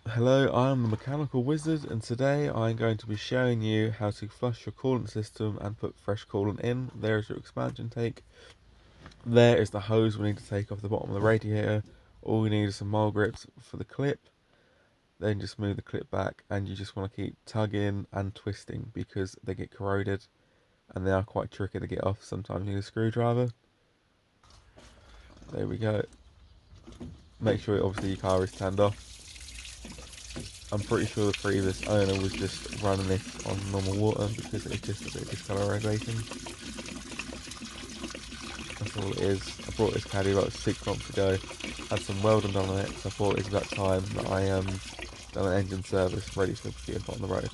Hello, I'm the Mechanical Wizard, and today I'm going to be showing you how to flush your coolant system and put fresh coolant in. There is your expansion tank. There is the hose we need to take off the bottom of the radiator. All we need is some mole grips for the clip. Then just move the clip back, and you just want to keep tugging and twisting because they get corroded and they are quite tricky to get off. Sometimes you need a screwdriver. There we go. Make sure obviously your car is turned off. I'm pretty sure the previous owner was just running this on normal water because it's just a bit of discoloration. That's all it is. I brought this caddy about 6 months ago, had some welding done on it, so I thought it's about time that I done an engine service ready for getting put on the road.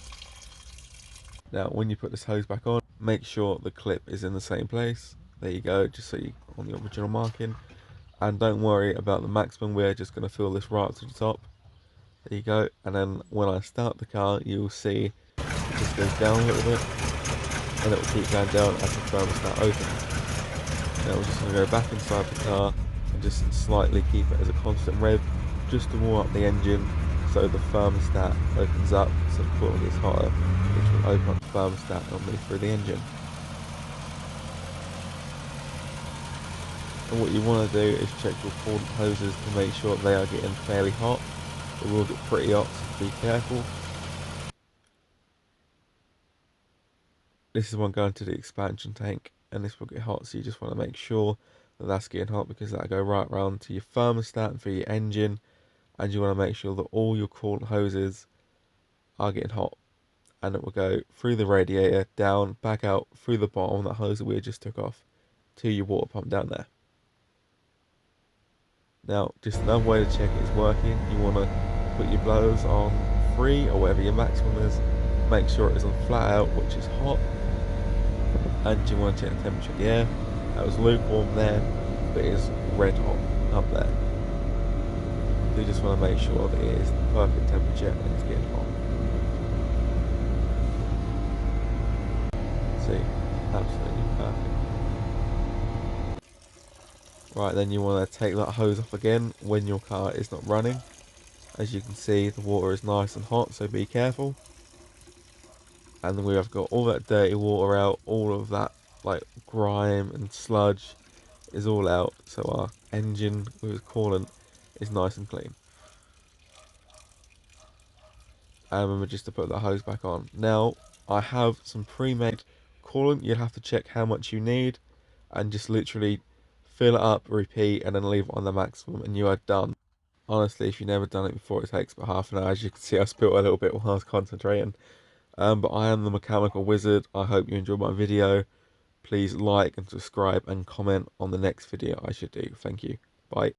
Now when you put this hose back on, make sure the clip is in the same place. There you go, just so you on the original marking. And don't worry about the maximum, we're just going to fill this right to the top. There you go, and then when I start the car, you'll see it just goes down a little bit, and it will keep going down as the thermostat opens. Now we're just going to go back inside the car and just slightly keep it as a constant rev, just to warm up the engine so the thermostat opens up, so the coolant gets hotter, which will open up the thermostat and move through the engine. And what you want to do is check your coolant hoses to make sure they are getting fairly hot. It will get pretty hot, so be careful. This is one going to the expansion tank, and this will get hot, so you just want to make sure that that's getting hot because that'll go right round to your thermostat and for your engine, and you want to make sure that all your coolant hoses are getting hot, and it will go through the radiator, down, back out, through the bottom, that hose that we just took off, to your water pump down there. Now, just another way to check it's working, you want to put your blowers on 3 or whatever your maximum is, make sure it is on flat out, which is hot, and you want to check the temperature of the air. That was lukewarm there, but it is red hot up there. So you just want to make sure that it is the perfect temperature and it's getting hot. See, absolutely perfect. Right, then you want to take that hose off again when your car is not running. As you can see, the water is nice and hot, so be careful. And then we have got all that dirty water out, all of that like grime and sludge is all out, so our engine with its coolant is nice and clean. And remember just to put the hose back on. Now I have some pre-made coolant. You'll have to check how much you need and just literally fill it up, repeat, and then leave it on the maximum, and you are done. Honestly, if you've never done it before, it takes about half an hour. As you can see, I spilled a little bit while I was concentrating. But I am the Mechanical Wizard. I hope you enjoyed my video. Please like and subscribe and comment on the next video I should do. Thank you. Bye.